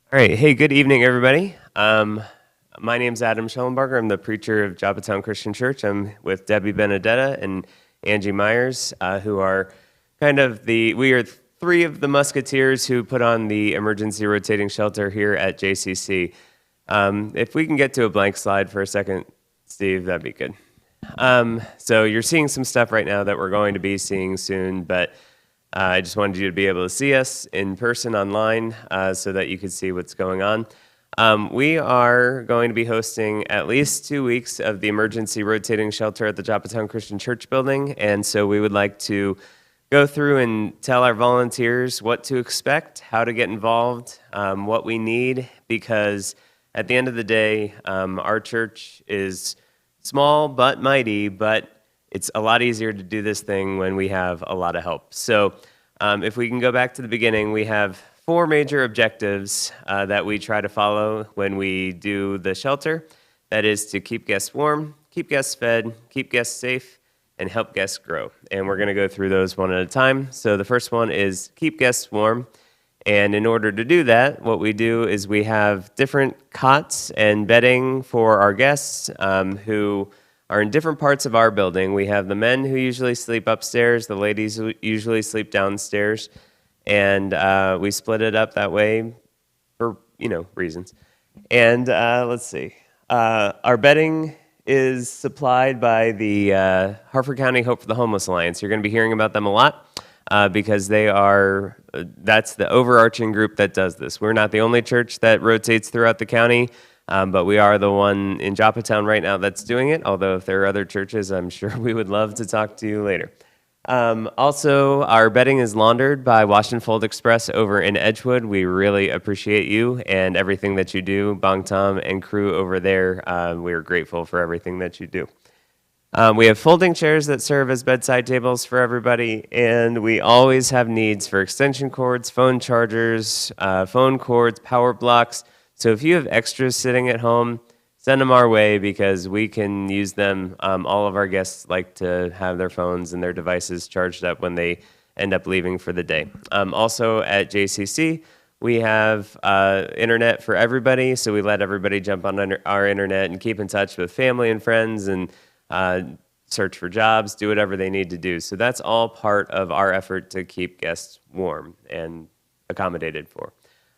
All right. Hey, good evening, everybody. My name's Adam Schellenbarger. I'm the preacher of Joppatown Christian Church. I'm with Debbie Benedetta and Angie Myers, who are we are three of the musketeers who put on the emergency rotating shelter here at JCC. If we can get to a blank slide for a second, Steve, that'd be good. So you're seeing some stuff right now that we're going to be seeing soon, but I just wanted you to be able to see us in person online so that you could see what's going on. We are going to be hosting at least 2 weeks of the emergency rotating shelter at the Joppatown Christian Church building, and so we would like to go through and tell our volunteers what to expect, how to get involved, what we need, because at the end of the day, our church is small but mighty, but it's a lot easier to do this thing when we have a lot of help. So if we can go back to the beginning, we have 4 major objectives that we try to follow when we do the shelter. That is to keep guests warm, keep guests fed, keep guests safe, and help guests grow. And we're going to go through those one at a time. So the first one is keep guests warm. And in order to do that, what we do is we have different cots and bedding for our guests who are in different parts of our building. We have the men who usually sleep upstairs, the ladies who usually sleep downstairs, and we split it up that way for, reasons. And let's see. Our bedding is supplied by the Harford County Hope for the Homeless Alliance. You're going to be hearing about them a lot because that's the overarching group that does this. We're not the only church that rotates throughout the county. But we are the one in Joppatown right now that's doing it, although if there are other churches, I'm sure we would love to talk to you later. Also, our bedding is laundered by Wash and Fold Express over in Edgewood. We really appreciate you and everything that you do, Bong Tom and crew over there. We are grateful for everything that you do. We have folding chairs that serve as bedside tables for everybody, and we always have needs for extension cords, phone chargers, phone cords, power blocks. So if you have extras sitting at home, send them our way because we can use them. All of our guests like to have their phones and their devices charged up when they end up leaving for the day. Also at JCC, we have internet for everybody, so we let everybody jump on our internet and keep in touch with family and friends and search for jobs, do whatever they need to do. So that's all part of our effort to keep guests warm and accommodated for.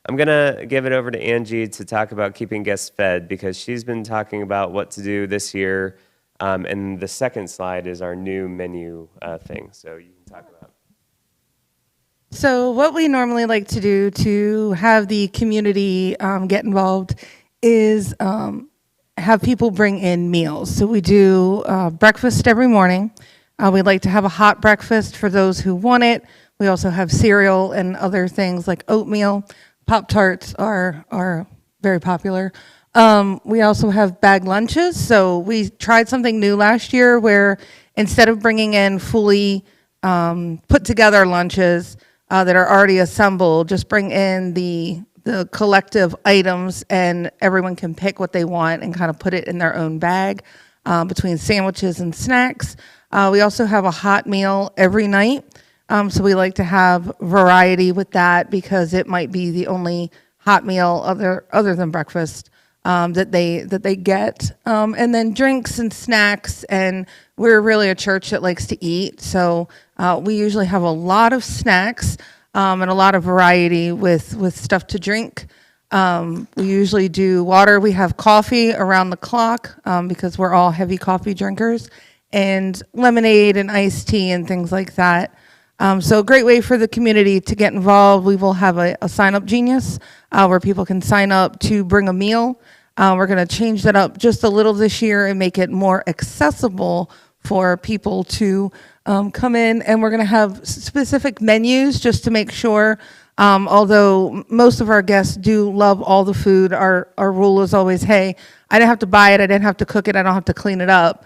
I'm going to give it over to Angie to talk about keeping guests fed because she's been talking about what to do this year. And the second slide is our new menu thing. So you can talk about it. So what we normally like to do to have the community get involved is have people bring in meals. So we do breakfast every morning. We'd like to have a hot breakfast for those who want it. We also have cereal and other things like oatmeal. Pop-Tarts are very popular. We also have bag lunches. So we tried something new last year where instead of bringing in fully put together lunches that are already assembled, just bring in the collective items and everyone can pick what they want and kind of put it in their own bag between sandwiches and snacks. We also have a hot meal every night. So we like to have variety with that because it might be the only hot meal other than breakfast that they get. And then drinks and snacks, and we're really a church that likes to eat. So we usually have a lot of snacks and a lot of variety with stuff to drink. We usually do water. We have coffee around the clock because we're all heavy coffee drinkers, and lemonade and iced tea and things like that. So a great way for the community to get involved. We will have a sign-up genius where people can sign up to bring a meal. We're going to change that up just a little this year and make it more accessible for people to come in. And we're going to have specific menus just to make sure, although most of our guests do love all the food, our rule is always, hey, I didn't have to buy it, I didn't have to cook it, I don't have to clean it up.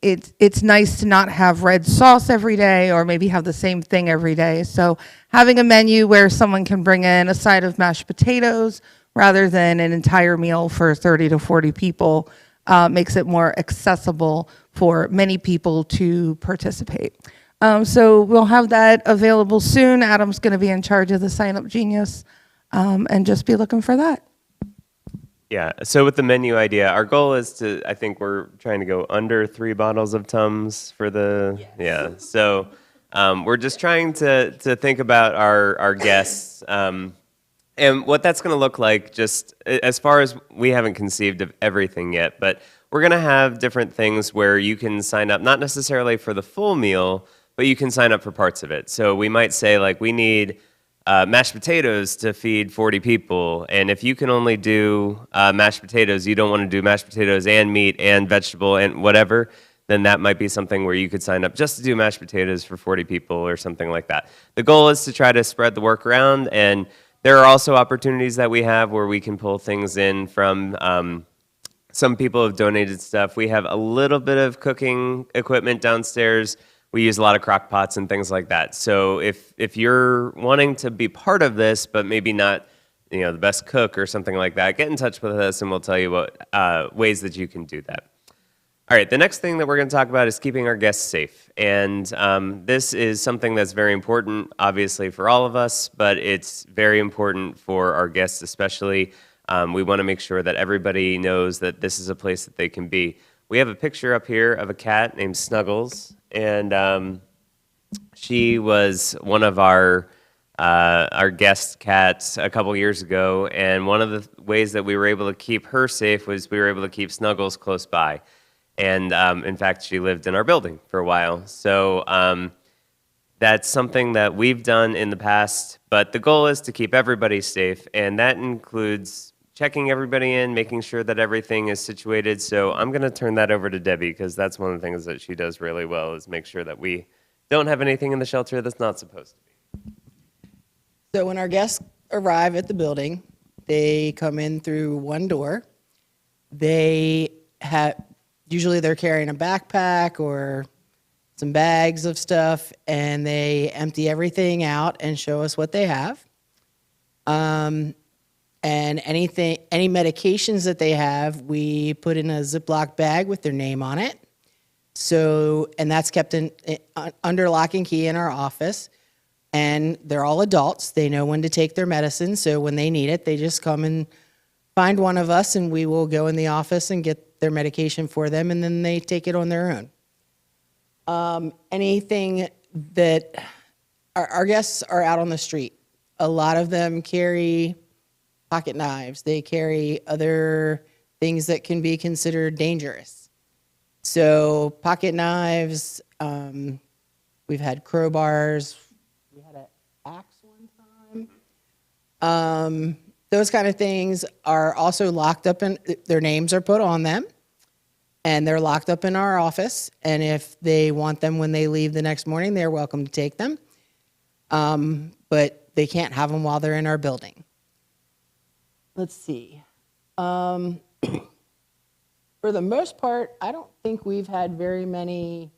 It's nice to not have red sauce every day or maybe have the same thing every day. So having a menu where someone can bring in a side of mashed potatoes rather than an entire meal for 30 to 40 people makes it more accessible for many people to participate. So we'll have that available soon. Adam's going to be in charge of the Sign Up Genius. and just be looking for that. Yeah. So with the menu idea, our goal is to, I think we're trying to go under 3 bottles of Tums for the, yeah. So we're just trying to think about our guests. And what that's going to look like, just as far as we haven't conceived of everything yet, but we're going to have different things where you can sign up, not necessarily for the full meal, but you can sign up for parts of it. So we might say, like, we need mashed potatoes to feed 40 people. And if you can only do mashed potatoes, you don't want to do mashed potatoes and meat and vegetable and whatever, then that might be something where you could sign up just to do mashed potatoes for 40 people or something like that. The goal is to try to spread the work around, and there are also opportunities that we have where we can pull things in from some people have donated stuff. We have a little bit of cooking equipment downstairs. We use a lot of crock pots and things like that. So if you're wanting to be part of this, but maybe not, the best cook or something like that, get in touch with us and we'll tell you what ways that you can do that. All right, the next thing that we're going to talk about is keeping our guests safe. And this is something that's very important, obviously, for all of us, but it's very important for our guests especially. We want to make sure that everybody knows that this is a place that they can be. We have a picture up here of a cat named Snuggles, and she was one of our guest cats a couple years ago, and one of the ways that we were able to keep her safe was we were able to keep Snuggles close by. And in fact, she lived in our building for a while. So that's something that we've done in the past, but the goal is to keep everybody safe, and that includes checking everybody in, making sure that everything is situated. So I'm going to turn that over to Debbie, because that's one of the things that she does really well, is make sure that we don't have anything in the shelter that's not supposed to be. So when our guests arrive at the building, they come in through one door. Usually they're carrying a backpack or some bags of stuff, and they empty everything out and show us what they have. And any medications that they have, we put in a Ziploc bag with their name on it. So, and that's kept under lock and key in our office. And they're all adults. They know when to take their medicine. So when they need it, they just come and find one of us, and we will go in the office and get their medication for them, and then they take it on their own. Anything that our guests are out on the street. A lot of them carry pocket knives. They carry other things that can be considered dangerous. So pocket knives, we've had crowbars, we had an axe one time. Those kind of things are also locked up, and their names are put on them, and they're locked up in our office. And if they want them when they leave the next morning, they're welcome to take them. But they can't have them while they're in our building. Let's see. For the most part, I don't think we've had very many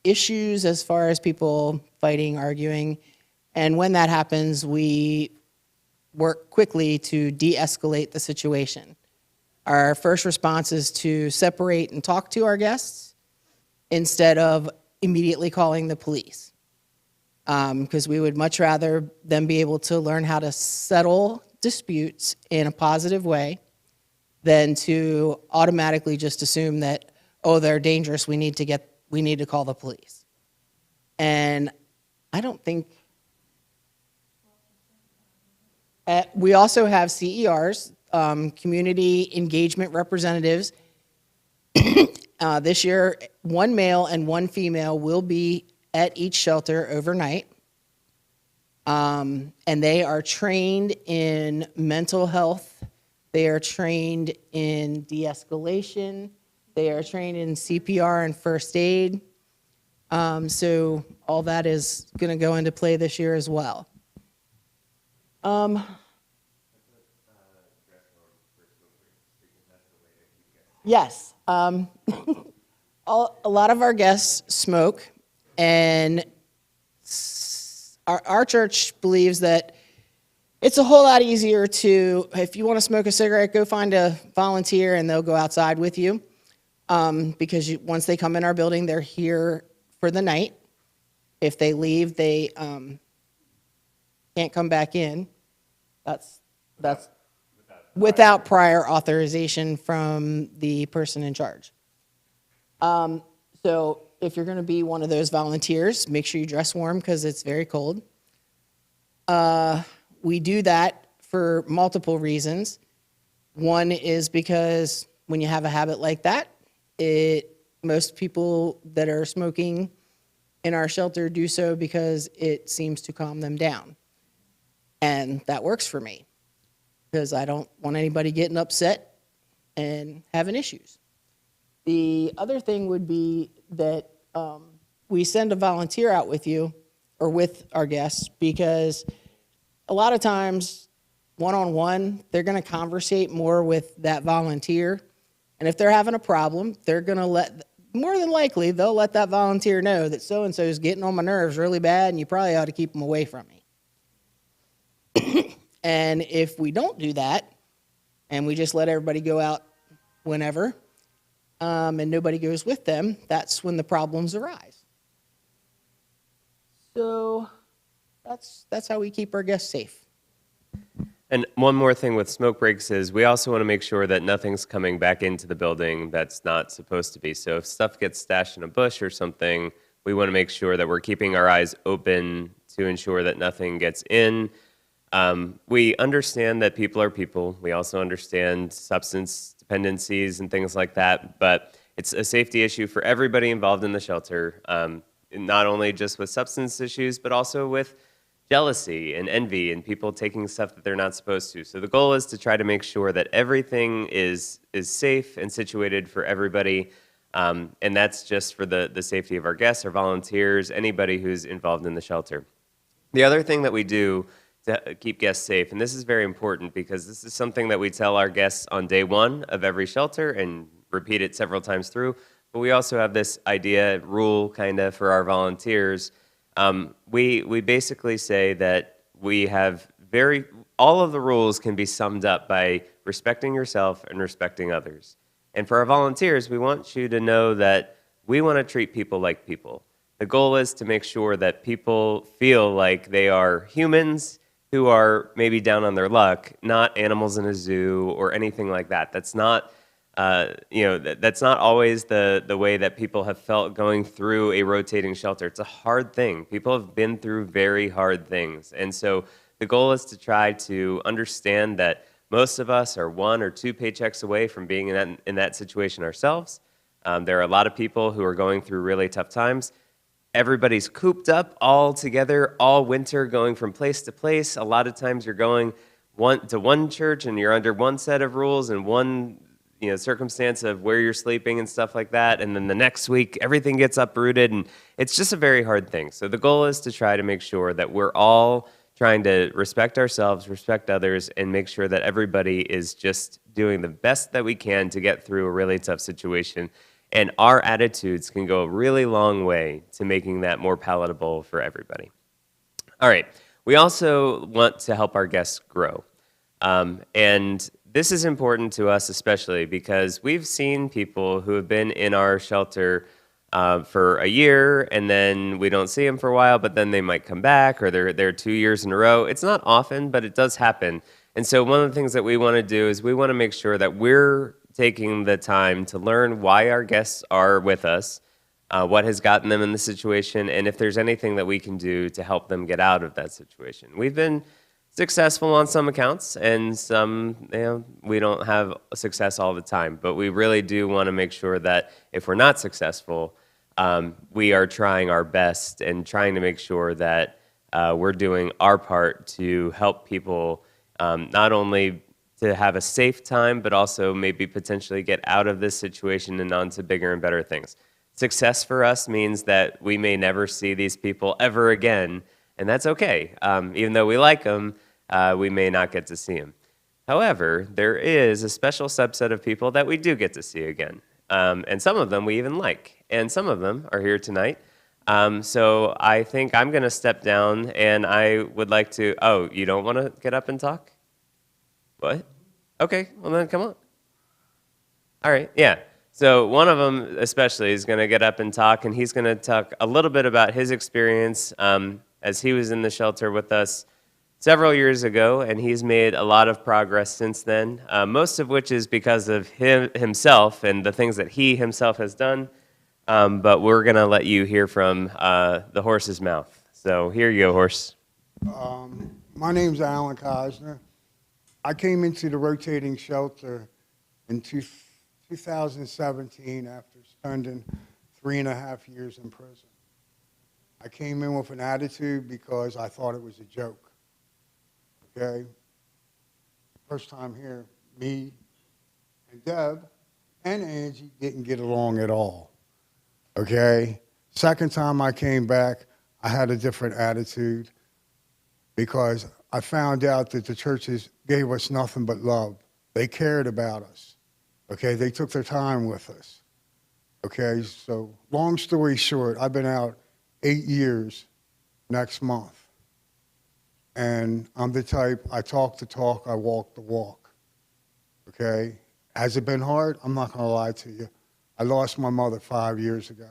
issues as far as people fighting, arguing. And when that happens, we work quickly to de-escalate the situation. Our first response is to separate and talk to our guests instead of immediately calling the police. Because we would much rather them be able to learn how to settle disputes in a positive way than to automatically just assume that, oh, they're dangerous, we need to call the police. And I don't think we also have CERs, community engagement representatives. This year, one male and one female will be at each shelter overnight. And they are trained in mental health. They are trained in de-escalation. They are trained in CPR and first aid. So all that is going to go into play this year as well. Yes. A lot of our guests smoke, and our church believes that it's a whole lot easier to, if you want to smoke a cigarette, go find a volunteer and they'll go outside with you. Because once they come in our building, they're here for the night. If they leave, they can't come back in. That's without prior authorization from the person in charge. So if you're going to be one of those volunteers, make sure you dress warm because it's very cold. We do that for multiple reasons. One is because when you have a habit like that, most people that are smoking in our shelter do so because it seems to calm them down. And that works for me because I don't want anybody getting upset and having issues. The other thing would be that we send a volunteer out with you or with our guests because a lot of times, one-on-one, they're going to conversate more with that volunteer. And if they're having a problem, they're going to more than likely, they'll let that volunteer know that so-and-so is getting on my nerves really bad and you probably ought to keep them away from me. And if we don't do that and we just let everybody go out whenever and nobody goes with them, that's when the problems arise. So that's how we keep our guests safe. And one more thing with smoke breaks is we also want to make sure that nothing's coming back into the building that's not supposed to be. So if stuff gets stashed in a bush or something, we want to make sure that we're keeping our eyes open to ensure that nothing gets in. We understand that people are people. We also understand substance dependencies and things like that, but it's a safety issue for everybody involved in the shelter, not only just with substance issues, but also with jealousy and envy and people taking stuff that they're not supposed to. So the goal is to try to make sure that everything is safe and situated for everybody, and that's just for the safety of our guests, our volunteers, anybody who's involved in the shelter. The other thing that we do to keep guests safe, and this is very important because this is something that we tell our guests on day one of every shelter and repeat it several times through, but we also have this rule kind of for our volunteers. We basically say that we have all of the rules can be summed up by respecting yourself and respecting others. And for our volunteers, we want you to know that we want to treat people like people. The goal is to make sure that people feel like they are humans who are maybe down on their luck, not animals in a zoo or anything like that. That's not, that's not always the way that people have felt going through a rotating shelter. It's a hard thing. People have been through very hard things. And so the goal is to try to understand that most of us are 1 or 2 paychecks away from being in that situation ourselves. There are a lot of people who are going through really tough times. Everybody's cooped up all together all winter, going from place to place. A lot of times you're going to one church and you're under one set of rules and one circumstance of where you're sleeping and stuff like that. And then the next week, everything gets uprooted. And it's just a very hard thing. So the goal is to try to make sure that we're all trying to respect ourselves, respect others, and make sure that everybody is just doing the best that we can to get through a really tough situation. And our attitudes can go a really long way to making that more palatable for everybody. All right. We also want to help our guests grow. And this is important to us especially because we've seen people who have been in our shelter for a year and then we don't see them for a while, but then they might come back or they're 2 years in a row. It's not often, but it does happen. And so one of the things that we want to do is we want to make sure that we're taking the time to learn why our guests are with us, what has gotten them in the situation, and if there's anything that we can do to help them get out of that situation. We've been successful on some accounts, and some, we don't have success all the time, but we really do want to make sure that if we're not successful, we are trying our best and trying to make sure that we're doing our part to help people not only to have a safe time, but also maybe potentially get out of this situation and on to bigger and better things. Success for us means that we may never see these people ever again, and that's okay. Even though we like them, we may not get to see them. However, there is a special subset of people that we do get to see again, and some of them we even like, and some of them are here tonight. So I think I'm going to step down, and I would like to, you don't want to get up and talk? What? Okay, well then come on. All right, yeah. So one of them especially is going to get up and talk, and he's going to talk a little bit about his experience as he was in the shelter with us several years ago, and he's made a lot of progress since then, most of which is because of himself and the things that he himself has done. But we're going to let you hear from the horse's mouth. So here you go, horse. My name's Alan Cosner. I came into the rotating shelter in 2017 after spending 3.5 years in prison. I came in with an attitude because I thought it was a joke. Okay? First time here, me and Deb and Angie didn't get along at all. Okay? Second time I came back, I had a different attitude because I found out that the churches gave us nothing but love. They cared about us. Okay? They took their time with us. Okay? So long story short, I've been out 8 years next month. And I'm the type, I talk the talk, I walk the walk. Okay? Has it been hard? I'm not going to lie to you. I lost my mother 5 years ago.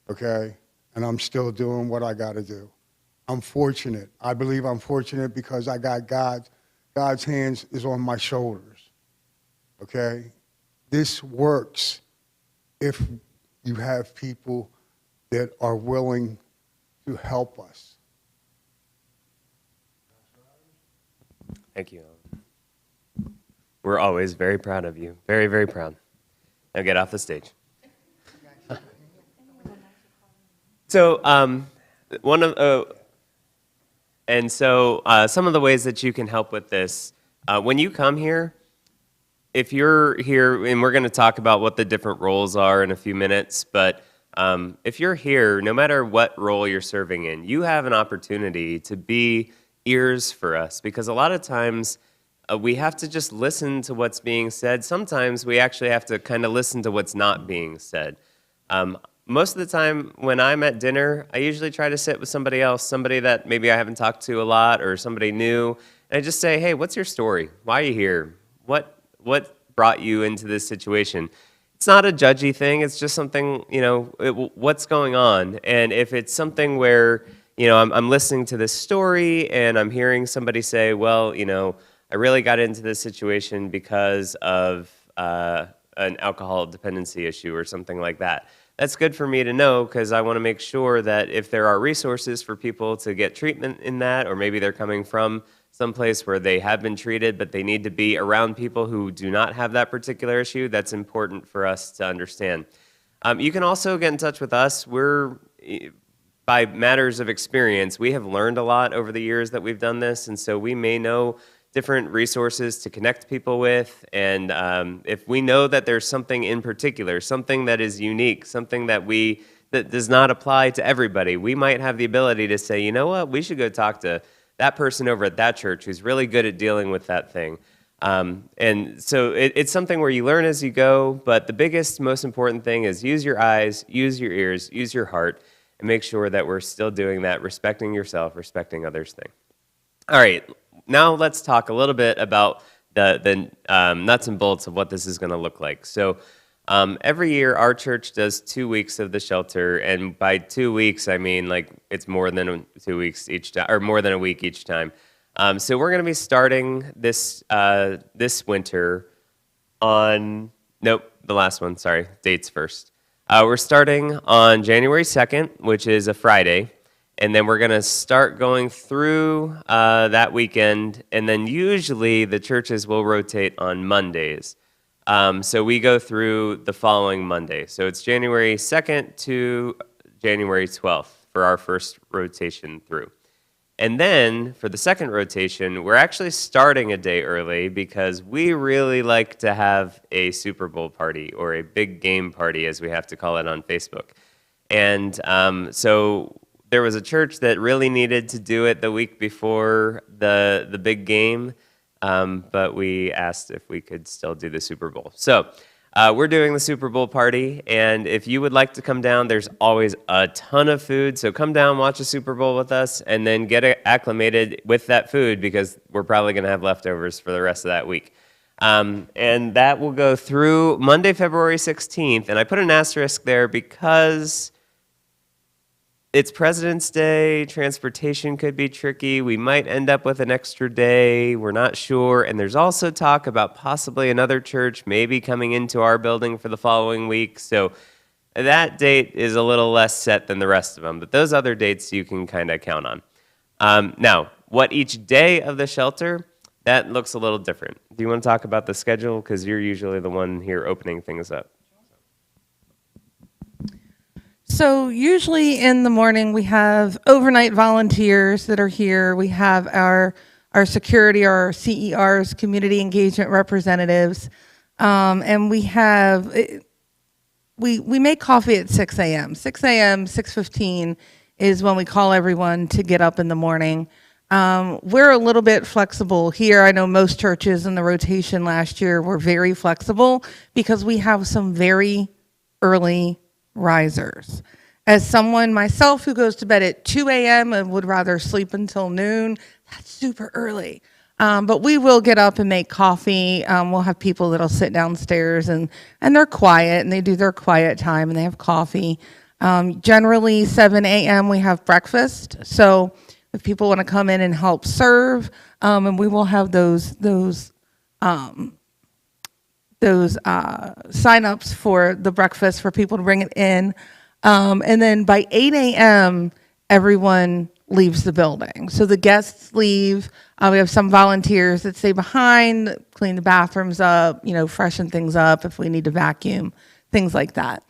Okay? And I'm still doing what I got to do. I'm fortunate. I believe I'm fortunate because I got God's hands is on my shoulders. Okay? This works if you have people that are willing to help us. Thank you. We're always very proud of you. Very, very proud. Now get off the stage. So, some of the ways that you can help with this, when you come here, if you're here, and we're going to talk about what the different roles are in a few minutes, but if you're here, no matter what role you're serving in, you have an opportunity to be ears for us, because a lot of times we have to just listen to what's being said. Sometimes we actually have to kind of listen to what's not being said. Most of the time when I'm at dinner, I usually try to sit with somebody else, somebody that maybe I haven't talked to a lot or somebody new, and I just say, hey, what's your story? Why are you here? What brought you into this situation? It's not a judgy thing. It's just something, what's going on? And if it's something where, I'm listening to this story and I'm hearing somebody say, well, I really got into this situation because of an alcohol dependency issue or something like that. That's good for me to know, because I want to make sure that if there are resources for people to get treatment in that, or maybe they're coming from someplace where they have been treated, but they need to be around people who do not have that particular issue, that's important for us to understand. You can also get in touch with us. By matters of experience, we have learned a lot over the years that we've done this, and so we may know different resources to connect people with, and if we know that there's something in particular, something that is unique, something that does not apply to everybody, we might have the ability to say, you know what, we should go talk to that person over at that church who's really good at dealing with that thing. And so it's something where you learn as you go, but the biggest, most important thing is use your eyes, use your ears, use your heart, and make sure that we're still doing that, respecting yourself, respecting others' thing. All right, now let's talk a little bit about the nuts and bolts of what this is going to look like. So every year our church does 2 weeks of the shelter, and by 2 weeks I mean like it's more than 2 weeks each time, or more than a week each time. So we're going to be starting this winter on, nope, the last one, sorry, dates first. We're starting on January 2nd, which is a Friday, and then we're going to start going through that weekend, and then usually the churches will rotate on Mondays. So we go through the following Monday. So it's January 2nd to January 12th for our first rotation through. And then for the second rotation, we're actually starting a day early because we really like to have a Super Bowl party, or a big game party, as we have to call it on Facebook. And so there was a church that really needed to do it the week before the big game, but we asked if we could still do the Super Bowl. So we're doing the Super Bowl party, and if you would like to come down, there's always a ton of food. So come down, watch the Super Bowl with us, and then get acclimated with that food, because we're probably going to have leftovers for the rest of that week. And that will go through Monday, February 16th. And I put an asterisk there because it's President's Day. Transportation could be tricky. We might end up with an extra day. We're not sure. And there's also talk about possibly another church maybe coming into our building for the following week. So that date is a little less set than the rest of them. But those other dates you can kind of count on. Now, what each day of the shelter, that looks a little different. Do you want to talk about the schedule? Because you're usually the one here opening things up. So usually in the morning, we have overnight volunteers that are here. We have our security, our CERs, community engagement representatives, and we have we make coffee at 6 a.m. 6 a.m., 6:15 is when we call everyone to get up in the morning. We're a little bit flexible here. I know most churches in the rotation last year were very flexible because we have some very early risers. As someone myself who goes to bed at 2 a.m. and would rather sleep until noon, that's super early. But we will get up and make coffee. We'll have people that'll sit downstairs and they're quiet and they do their quiet time and they have coffee. Generally 7 a.m. we have breakfast. So if people want to come in and help serve, and we will have those sign-ups for the breakfast for people to bring it in. And then by 8 a.m., everyone leaves the building. So the guests leave. We have some volunteers that stay behind, clean the bathrooms up, freshen things up if we need to vacuum, things like that.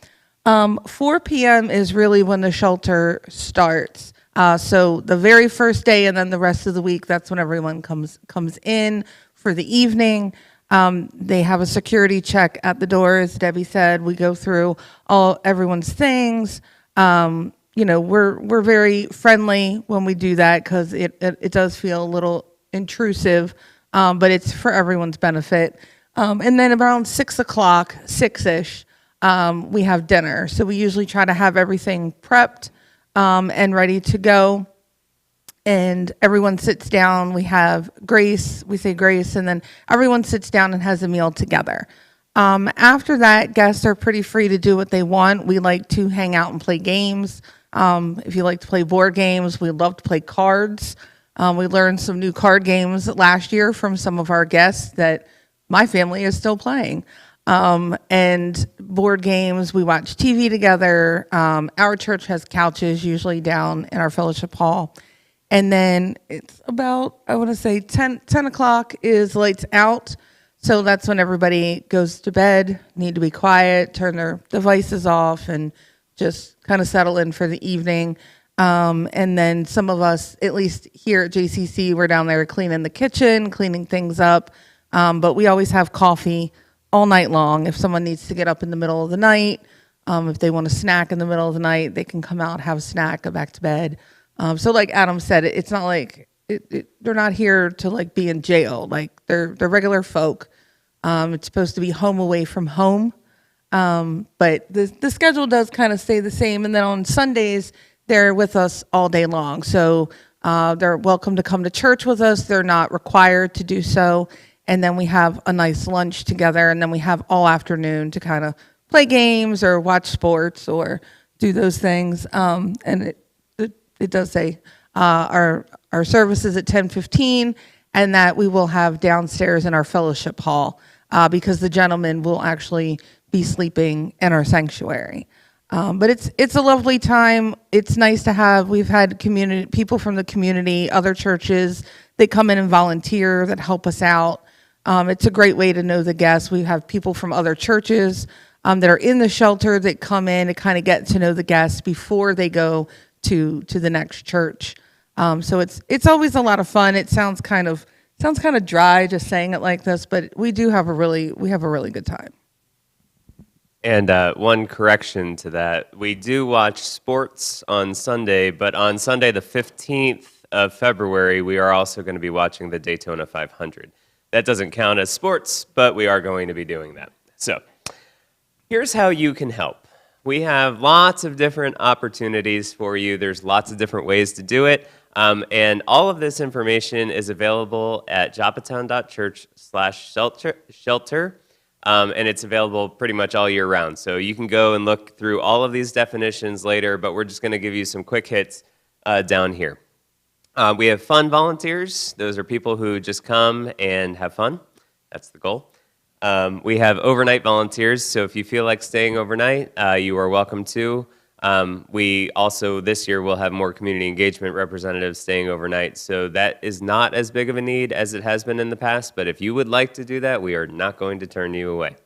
4 p.m. is really when the shelter starts. So the very first day and then the rest of the week, that's when everyone comes in for the evening. They have a security check at the door, as Debbie said. We go through everyone's things. We're very friendly when we do that because it does feel a little intrusive, but it's for everyone's benefit. And then around 6 o'clock, 6-ish, we have dinner. So we usually try to have everything prepped and ready to go. And everyone sits down. We have grace, we say grace, and then everyone sits down and has a meal together. After that, guests are pretty free to do what they want. We like to hang out and play games. If you like to play board games, we love to play cards. We learned some new card games last year from some of our guests that my family is still playing. And board games, we watch TV together. Our church has couches usually down in our fellowship hall. And then it's about, I want to say 10 o'clock is lights out. So that's when everybody goes to bed, need to be quiet, turn their devices off, and just kind of settle in for the evening. And then some of us, at least here at JCC, we're down there cleaning the kitchen, cleaning things up. But we always have coffee all night long. If someone needs to get up in the middle of the night, if they want a snack in the middle of the night, they can come out, have a snack, go back to bed. So like Adam said, it's not like they're not here to like be in jail. Like they're regular folk. It's supposed to be home away from home. But the schedule does kind of stay the same. And then on Sundays, they're with us all day long. So they're welcome to come to church with us. They're not required to do so. And then we have a nice lunch together. And then we have all afternoon to kind of play games or watch sports or do those things. And it does say our service is at 10:15, and that we will have downstairs in our fellowship hall because the gentlemen will actually be sleeping in our sanctuary. But it's a lovely time. It's nice to have. We've had people from the community, other churches. They come in and volunteer that help us out. It's a great way to know the guests. We have people from other churches that are in the shelter that come in to kind of get to know the guests before they go to the next church. So it's always a lot of fun. It sounds kind of dry just saying it like this, but we have a really good time. And one correction to that, we do watch sports on Sunday, but on Sunday the 15th of February, we are also going to be watching the Daytona 500. That doesn't count as sports, but we are going to be doing that. So here's how you can help. We have lots of different opportunities for you. There's lots of different ways to do it. And all of this information is available at joppatown.church/shelter. and it's available pretty much all year round. So you can go and look through all of these definitions later, but we're just going to give you some quick hits down here. We have fun volunteers. Those are people who just come and have fun. That's the goal. We have overnight volunteers, so if you feel like staying overnight, you are welcome to. We also, this year, will have more community engagement representatives staying overnight, so that is not as big of a need as it has been in the past, but if you would like to do that, we are not going to turn you away.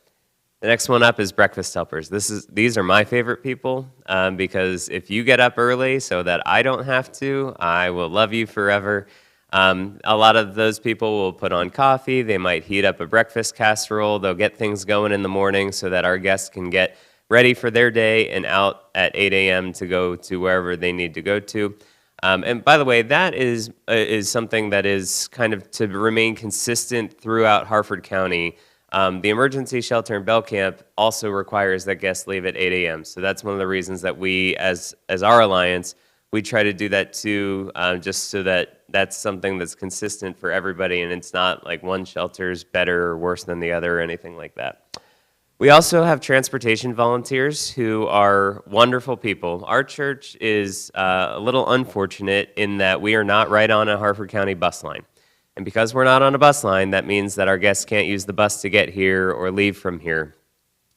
The next one up is breakfast helpers. These are my favorite people because if you get up early so that I don't have to, I will love you forever. A lot of those people will put on coffee. They might heat up a breakfast casserole. They'll get things going in the morning so that our guests can get ready for their day and out at 8 a.m. to go to wherever they need to go to. And by the way, that is something that is kind of to remain consistent throughout Harford County. The emergency shelter in Bell Camp also requires that guests leave at 8 a.m. So that's one of the reasons that we, as our alliance, we try to do that too, just so that that's something that's consistent for everybody, and it's not like one shelter's better or worse than the other or anything like that. We also have transportation volunteers who are wonderful people. Our church is a little unfortunate in that we are not right on a Harford County bus line. And because we're not on a bus line, that means that our guests can't use the bus to get here or leave from here.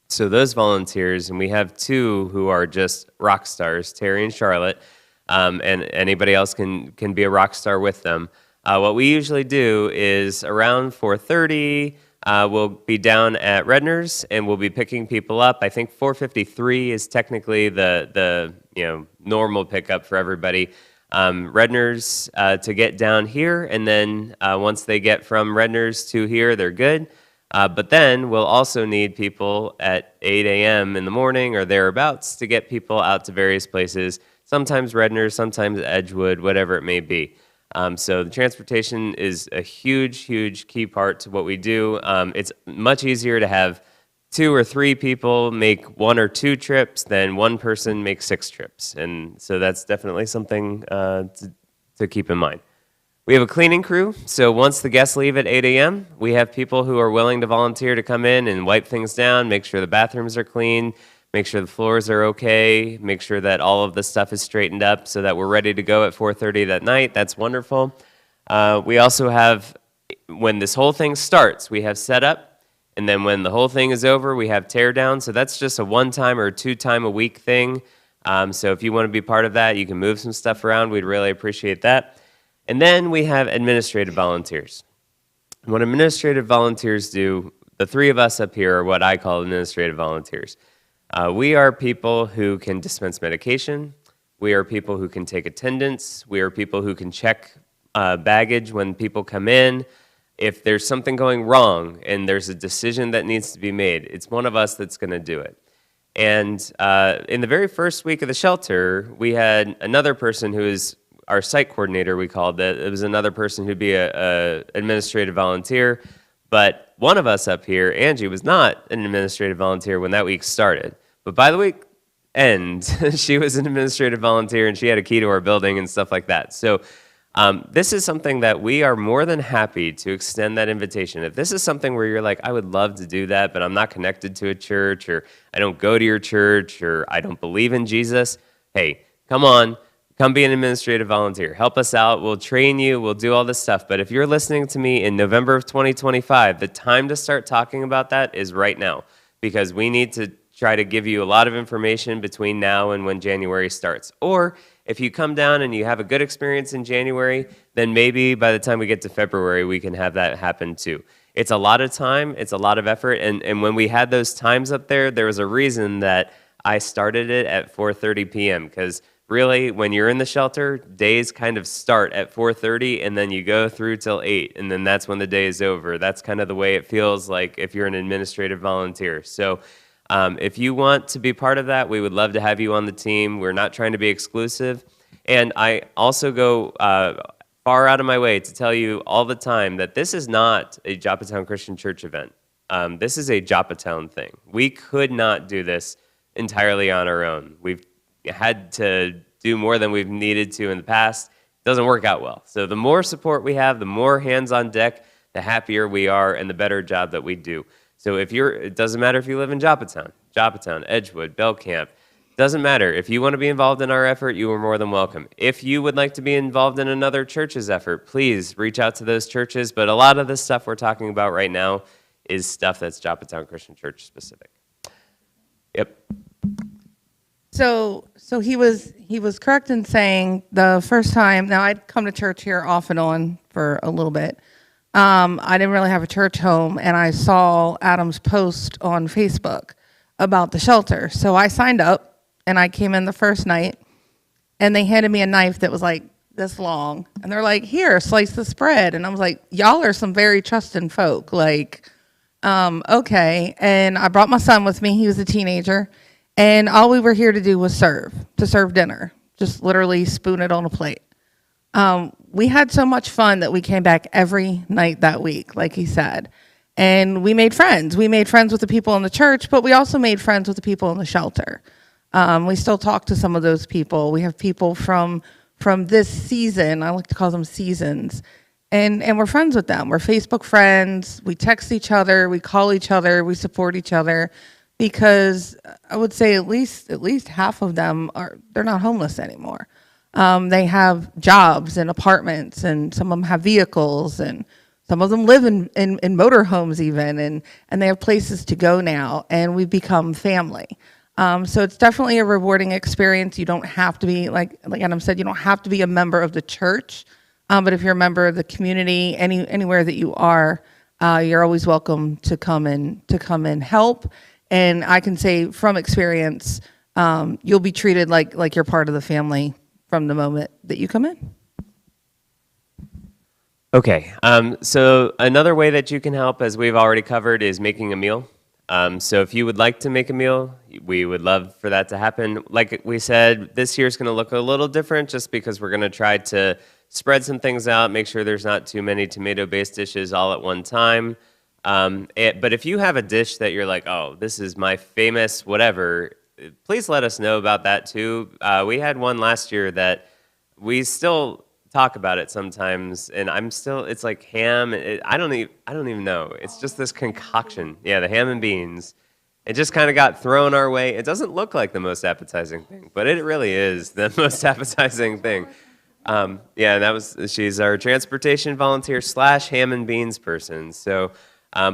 So those volunteers, and we have two who are just rock stars, Terry and Charlotte, and anybody else can be a rock star with them. What we usually do is around 4:30, we'll be down at Redner's and we'll be picking people up. I think 4:53 is technically the normal pickup for everybody. Redner's to get down here, and then once they get from Redner's to here, they're good. But then we'll also need people at 8 a.m. in the morning or thereabouts to get people out to various places, sometimes Redner's, sometimes Edgewood, whatever it may be. So the transportation is a huge, huge key part to what we do. It's much easier to have 2 or 3 people make 1 or 2 trips than one person make 6 trips. And so that's definitely something to keep in mind. We have a cleaning crew. So once the guests leave at 8 a.m., we have people who are willing to volunteer to come in and wipe things down, make sure the bathrooms are clean, make sure the floors are okay, make sure that all of the stuff is straightened up so that we're ready to go at 4:30 that night. That's wonderful. We also have, when this whole thing starts, we have setup, and then when the whole thing is over, we have tear down. So that's just a 1-time or 2-time a week thing. So if you want to be part of that, you can move some stuff around. We'd really appreciate that. And then we have administrative volunteers. What administrative volunteers do, the 3 of us up here are what I call administrative volunteers. We are people who can dispense medication. We are people who can take attendance. We are people who can check baggage when people come in. If there's something going wrong and there's a decision that needs to be made, it's one of us that's going to do it. And in the very first week of the shelter, we had another person who is our site coordinator, we called it. It was another person who'd be a administrative volunteer. But one of us up here, Angie, was not an administrative volunteer when that week started. But by the week end, she was an administrative volunteer, and she had a key to our building and stuff like that. So this is something that we are more than happy to extend that invitation. If this is something where you're like, I would love to do that, but I'm not connected to a church, or I don't go to your church, or I don't believe in Jesus, hey, come on. Come be an administrative volunteer. Help us out. We'll train you. We'll do all this stuff. But if you're listening to me in November of 2025, the time to start talking about that is right now, because we need to try to give you a lot of information between now and when January starts. Or if you come down and you have a good experience in January, then maybe by the time we get to February, we can have that happen too. It's a lot of time. It's a lot of effort. And when we had those times up there, there was a reason that I started it at 4:30 p.m. because really, when you're in the shelter, days kind of start at 4:30 and then you go through till 8, and then that's when the day is over. That's kind of the way it feels like if you're an administrative volunteer. So if you want to be part of that, we would love to have you on the team. We're not trying to be exclusive. And I also go far out of my way to tell you all the time that this is not a Joppatown Christian Church event. This is a Joppatown thing. We could not do this entirely on our own. We've had to do more than we've needed to in the past. It doesn't work out well. So the more support we have, the more hands on deck, the happier we are and the better job that we do. So it doesn't matter if you live in Joppatown, Edgewood, Belcamp, doesn't matter. If you want to be involved in our effort, you are more than welcome. If you would like to be involved in another church's effort, please reach out to those churches. But a lot of the stuff we're talking about right now is stuff that's Joppatown Christian Church specific. Yep. So he was correct in saying the first time. Now I'd come to church here off and on for a little bit. I didn't really have a church home, and I saw Adam's post on Facebook about the shelter. So I signed up, and I came in the first night, and they handed me a knife that was like this long, and they're like, "Here, slice the spread." And I was like, "Y'all are some very trusting folk." Like, okay. And I brought my son with me. He was a teenager. And all we were here to do was serve dinner, just literally spoon it on a plate. We had so much fun that we came back every night that week, like he said. And we made friends. We made friends with the people in the church, but we also made friends with the people in the shelter. We still talk to some of those people. We have people from this season, I like to call them seasons, and we're friends with them. We're Facebook friends. We text each other. We call each other. We support each other. Because I would say at least half of them they're not homeless anymore. They have jobs and apartments, and some of them have vehicles, and some of them live in motorhomes even, and they have places to go now, and we've become family. So it's definitely a rewarding experience. You don't have to be, like Adam said, you don't have to be a member of the church, but if you're a member of the community, anywhere that you are, you're always welcome to come and help. And I can say from experience, you'll be treated like you're part of the family from the moment that you come in. Okay, so another way that you can help, as we've already covered, is making a meal. So if you would like to make a meal, we would love for that to happen. Like we said, this year's going to look a little different just because we're going to try to spread some things out, make sure there's not too many tomato-based dishes all at one time. But if you have a dish that you're like, oh, this is my famous whatever, please let us know about that too. We had one last year that we still talk about it sometimes, and it's like ham. I don't even know. It's just this concoction. Yeah, the ham and beans. It just kind of got thrown our way. It doesn't look like the most appetizing thing, but it really is the most appetizing thing. Yeah, she's our transportation volunteer / ham and beans person. So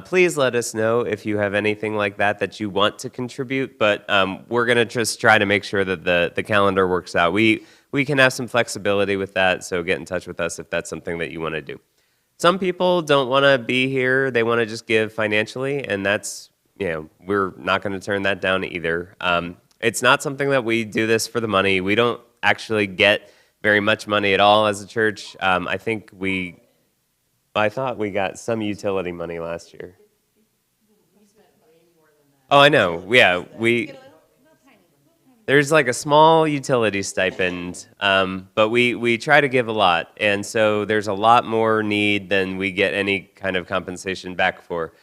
please let us know if you have anything like that you want to contribute. But we're gonna just try to make sure that the calendar works out. We can have some flexibility with that, so get in touch with us if that's something that you want to do. Some people don't want to be here; they want to just give financially, and that's we're not going to turn that down either. It's not something that we do this for the money. We don't actually get very much money at all as a church. I thought we got some utility money last year. Oh, I know. Yeah, there's like a small utility stipend, but we try to give a lot, and so there's a lot more need than we get any kind of compensation back for.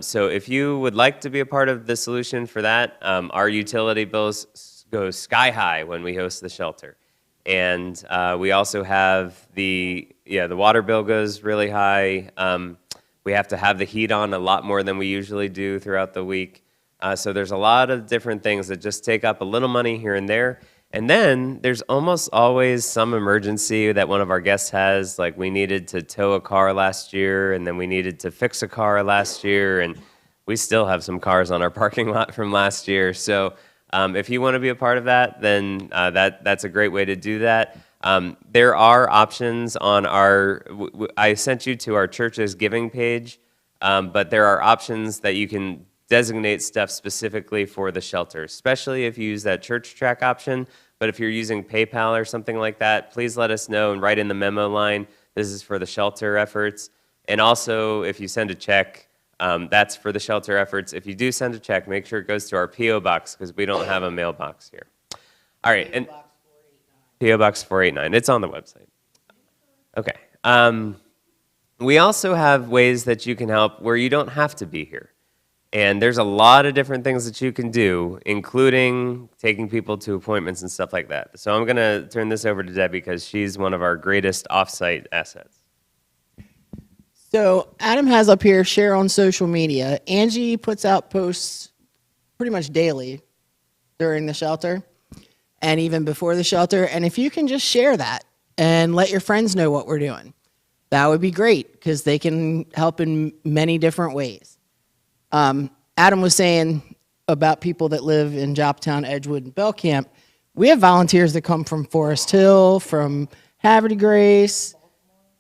So if you would like to be a part of the solution for that, our utility bills go sky high when we host the shelter. And we also have the water bill goes really high. We have to have the heat on a lot more than we usually do throughout the week. So there's a lot of different things that just take up a little money here and there. And then there's almost always some emergency that one of our guests has, like we needed to tow a car last year, and then we needed to fix a car last year, and we still have some cars on our parking lot from last year. So if you want to be a part of that, then that's a great way to do that. There are options on I sent you to our church's giving page, but there are options that you can designate stuff specifically for the shelter, especially if you use that church track option. But if you're using PayPal or something like that, please let us know and write in the memo line, this is for the shelter efforts. And also, if you send a check, that's for the shelter efforts. If you do send a check, make sure it goes to our P.O. box, because we don't have a mailbox here. All right, and P.O. Box 489. It's on the website. Okay. We also have ways that you can help where you don't have to be here. And there's a lot of different things that you can do, including taking people to appointments and stuff like that. So I'm going to turn this over to Debbie because she's one of our greatest off-site assets. So Adam has up here share on social media. Angie puts out posts pretty much daily during the shelter and even before the shelter. And if you can just share that and let your friends know what we're doing, that would be great because they can help in many different ways. Adam was saying about people that live in Joppatown, Edgewood, and Belcamp. We have volunteers that come from Forest Hill, from Havre de Grace,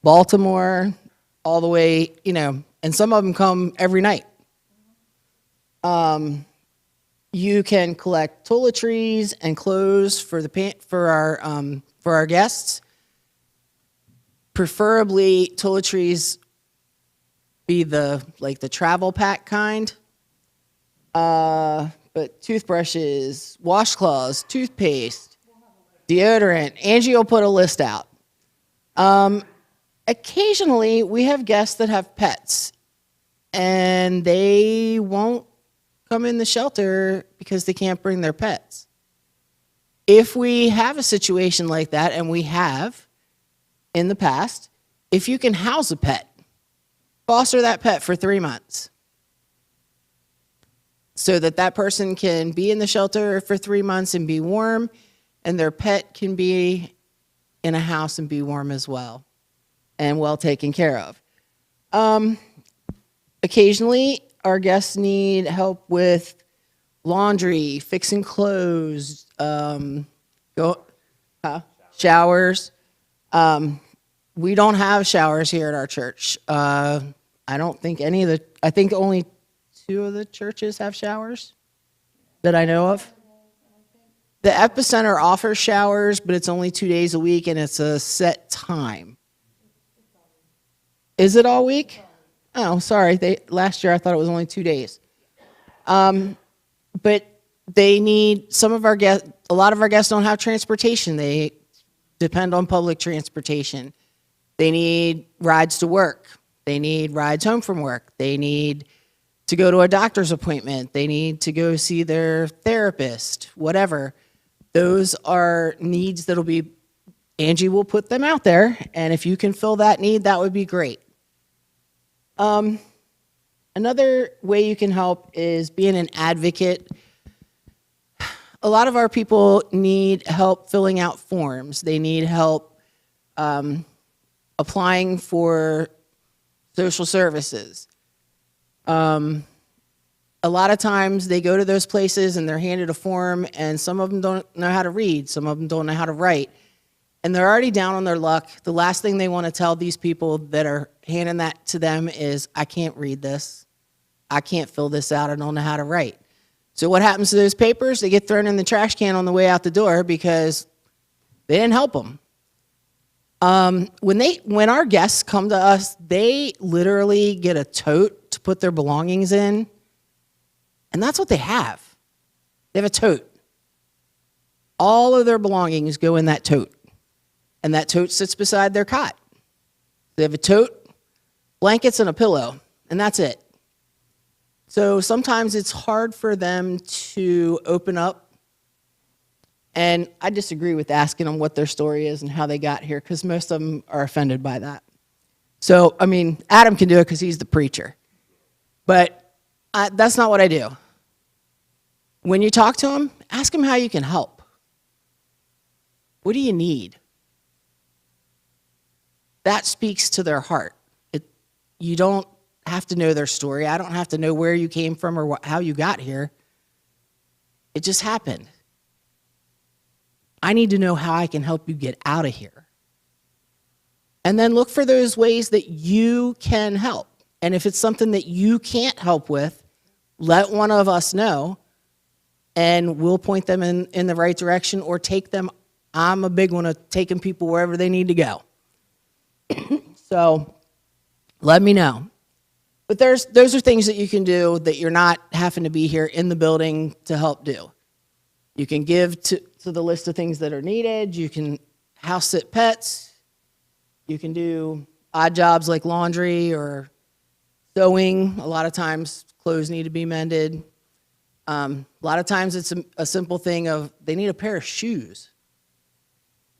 Baltimore, all the way, and some of them come every night. You can collect toiletries and clothes for our guests. Preferably, toiletries be the travel pack kind. But toothbrushes, washcloths, toothpaste, deodorant. Angie will put a list out. Occasionally, we have guests that have pets, and they won't come in the shelter because they can't bring their pets. If we have a situation like that, and we have in the past, if you can house a pet, foster that pet for 3 months so that person can be in the shelter for 3 months and be warm, and their pet can be in a house and be warm as well and well taken care of. Occasionally, our guests need help with laundry, fixing clothes, showers. We don't have showers here at our church. I don't think I think only 2 of the churches have showers that I know of. The Epicenter offers showers, but it's only 2 days a week, and it's a set time. Is it all week? Oh, sorry. Last year I thought it was only 2 days. But they need, a lot of our guests don't have transportation. They depend on public transportation. They need rides to work. They need rides home from work. They need to go to a doctor's appointment. They need to go see their therapist, whatever. Those are needs Angie will put them out there, and if you can fill that need, that would be great. Another way you can help is being an advocate. A lot of our people need help filling out forms. They need help applying for social services. A lot of times they go to those places and they're handed a form, and some of them don't know how to read, some of them don't know how to write, and they're already down on their luck. The last thing they want to tell these people that are handing that to them is, I can't read this, I can't fill this out, I don't know how to write. So what happens to those papers? They get thrown in the trash can on the way out the door because they didn't help them. When our guests come to us, they literally get a tote to put their belongings in, and that's what they have. They have a tote. All of their belongings go in that tote, and that tote sits beside their cot. They have a tote, blankets, and a pillow, and that's it. So sometimes it's hard for them to open up, and I disagree with asking them what their story is and how they got here, because most of them are offended by that. So, Adam can do it because he's the preacher, but that's not what I do. When you talk to them, ask them how you can help. What do you need? That speaks to their heart. You don't have to know their story. I don't have to know where you came from or how you got here. It just happened. I need to know how I can help you get out of here. And then look for those ways that you can help. And if it's something that you can't help with, let one of us know, and we'll point them in the right direction or take them. I'm a big one of taking people wherever they need to go. So let me know. But those are things that you can do that you're not having to be here in the building to help do. You can give to the list of things that are needed. You can house sit pets. You can do odd jobs like laundry or sewing. A lot of times clothes need to be mended. A lot of times it's a simple thing of they need a pair of shoes.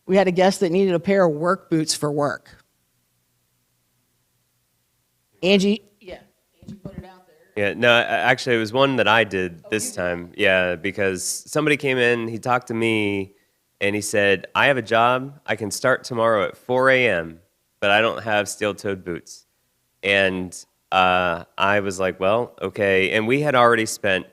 We had a guest that needed a pair of work boots for work. Angie, yeah, Angie put it out there. Yeah, no, actually, it was one that I did this time. Yeah, because somebody came in, he talked to me, and he said, I have a job. I can start tomorrow at 4 a.m., but I don't have steel-toed boots. And I was like, well, okay. And we had already spent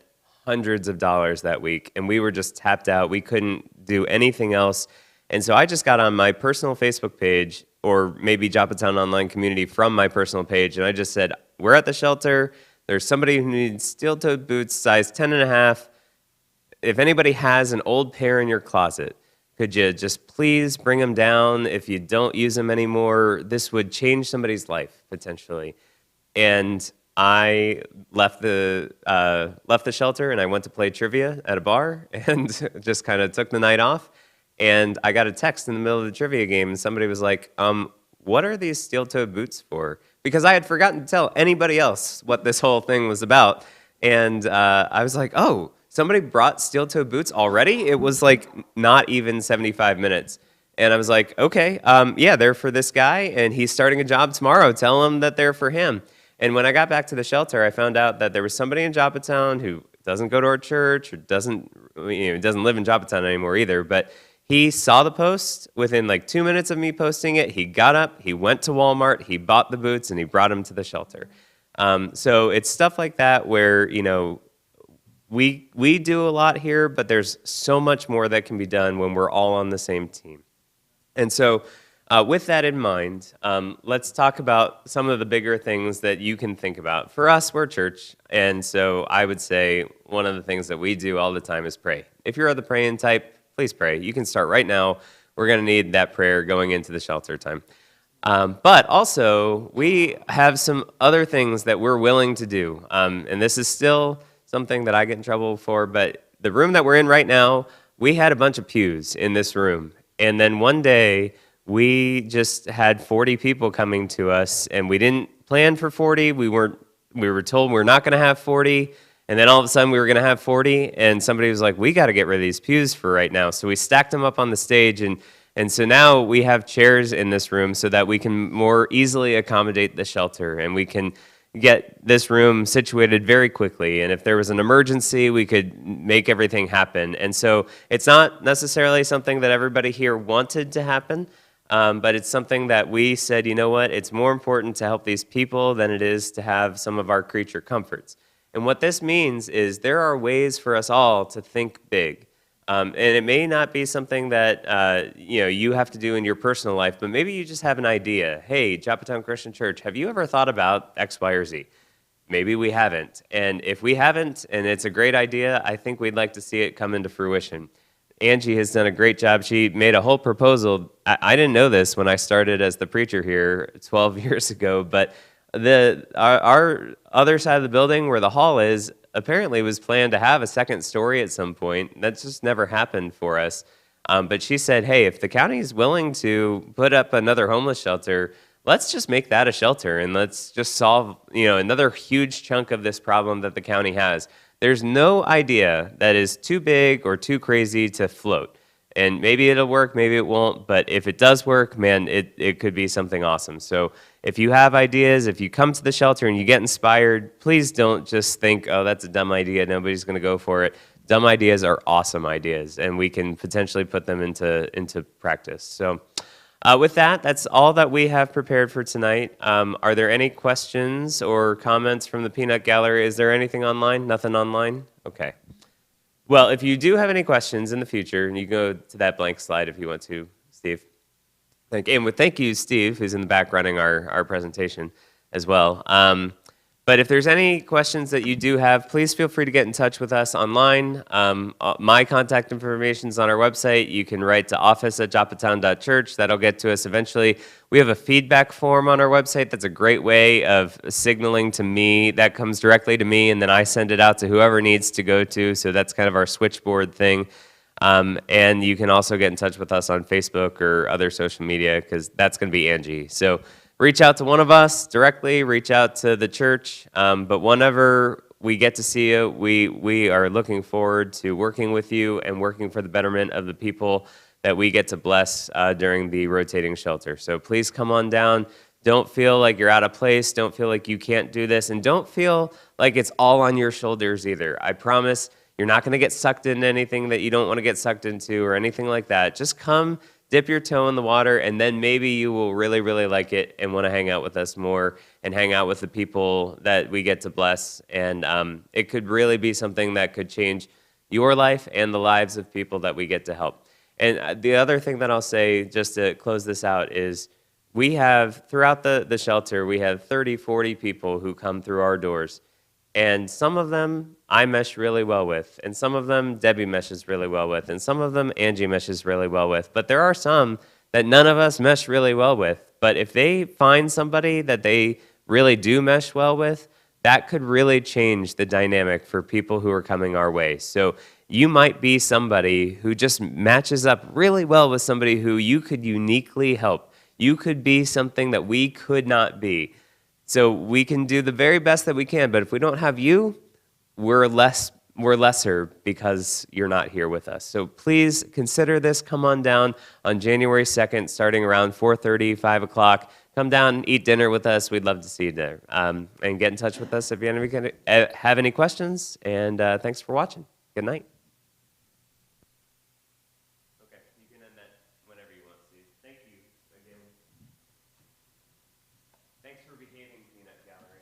hundreds of dollars that week, and we were just tapped out. We couldn't do anything else. And so I just got on my personal Facebook page, or maybe Joppatown Online Community from my personal page, and I just said, we're at the shelter. There's somebody who needs steel-toed boots, size 10 and a half. If anybody has an old pair in your closet, could you just please bring them down if you don't use them anymore? This would change somebody's life, potentially. And I left the shelter, and I went to play trivia at a bar and just kind of took the night off. And I got a text in the middle of the trivia game, and somebody was like, what are these steel-toed boots for? Because I had forgotten to tell anybody else what this whole thing was about. And I was like, oh, somebody brought steel-toed boots already? It was like not even 75 minutes. And I was like, okay, yeah, they're for this guy, and he's starting a job tomorrow. Tell him that they're for him. And when I got back to the shelter, I found out that there was somebody in Joppatown who doesn't go to our church or doesn't live in Joppatown anymore either, but he saw the post within like 2 minutes of me posting it. He got up, he went to Walmart, he bought the boots, and he brought them to the shelter. So it's stuff like that where, we do a lot here, but there's so much more that can be done when we're all on the same team. And so with that in mind, let's talk about some of the bigger things that you can think about. For us, we're church, and so I would say one of the things that we do all the time is pray. If you're the praying type, please pray. You can start right now. We're going to need that prayer going into the shelter time. But also, we have some other things that we're willing to do. And this is still something that I get in trouble for, but the room that we're in right now, we had a bunch of pews in this room. And then one day, we just had 40 people coming to us, and we didn't plan for 40. We were told we're not going to have 40. And then all of a sudden we were going to have 40, and somebody was like, we got to get rid of these pews for right now. So we stacked them up on the stage, and so now we have chairs in this room so that we can more easily accommodate the shelter, and we can get this room situated very quickly. And if there was an emergency, we could make everything happen. And so it's not necessarily something that everybody here wanted to happen, but it's something that we said, you know what, it's more important to help these people than it is to have some of our creature comforts. And what this means is there are ways for us all to think big. And it may not be something that you have to do in your personal life, but maybe you just have an idea. Hey, Joppatown Christian Church, have you ever thought about X, Y, or Z? Maybe we haven't. And if we haven't, and it's a great idea, I think we'd like to see it come into fruition. Angie has done a great job. She made a whole proposal. I didn't know this when I started as the preacher here 12 years ago, but our other side of the building where the hall is apparently was planned to have a second story at some point. That's just never happened for us. But she said, hey, if the county is willing to put up another homeless shelter, let's just make that a shelter, and let's just solve another huge chunk of this problem that the county has. There's no idea that is too big or too crazy to float. And maybe it'll work, maybe it won't, but if it does work, man, it could be something awesome. So if you have ideas, if you come to the shelter and you get inspired, please don't just think, oh, that's a dumb idea, nobody's going to go for it. Dumb ideas are awesome ideas, and we can potentially put them into practice. So with that, that's all that we have prepared for tonight. Are there any questions or comments from the Peanut Gallery? Is there anything online? Nothing online? Okay. Well, if you do have any questions in the future, and you go to that blank slide if you want to, Steve. Thank you, Steve, who's in the back running our presentation as well. But if there's any questions that you do have, please feel free to get in touch with us online. My contact information is on our website. You can write to office@joppatown.church. That'll get to us eventually. We have a feedback form on our website. That's a great way of signaling to me. That comes directly to me, and then I send it out to whoever needs to go to. So that's kind of our switchboard thing. And you can also get in touch with us on Facebook or other social media, because that's going to be Angie. So reach out to one of us directly, reach out to the church, but whenever we get to see you, we are looking forward to working with you and working for the betterment of the people that we get to bless during the rotating shelter. So please come on down, Don't feel like you're out of place. Don't feel like you can't do this. And don't feel like it's all on your shoulders either. I promise you're not going to get sucked into anything that you don't want to get sucked into or anything like that. Just come, dip your toe in the water, and then maybe you will really, really like it and want to hang out with us more and hang out with the people that we get to bless. And it could really be something that could change your life and the lives of people that we get to help. And the other thing that I'll say, just to close this out, is we have, throughout the shelter, we have 30, 40 people who come through our doors. And some of them I mesh really well with, and some of them Debbie meshes really well with, and some of them Angie meshes really well with. But there are some that none of us mesh really well with. But if they find somebody that they really do mesh well with, that could really change the dynamic for people who are coming our way. So you might be somebody who just matches up really well with somebody who you could uniquely help. You could be something that we could not be. So we can do the very best that we can, but if we don't have you, we're lesser because you're not here with us. So please consider this. Come on down on January 2nd, starting around 4:30, 5 o'clock. Come down and eat dinner with us. We'd love to see you there. And get in touch with us if you have any questions. And thanks for watching. Good night. Okay, you can end that whenever you want, Steve. Thank you again. Thanks for behaving, Peanut Gallery.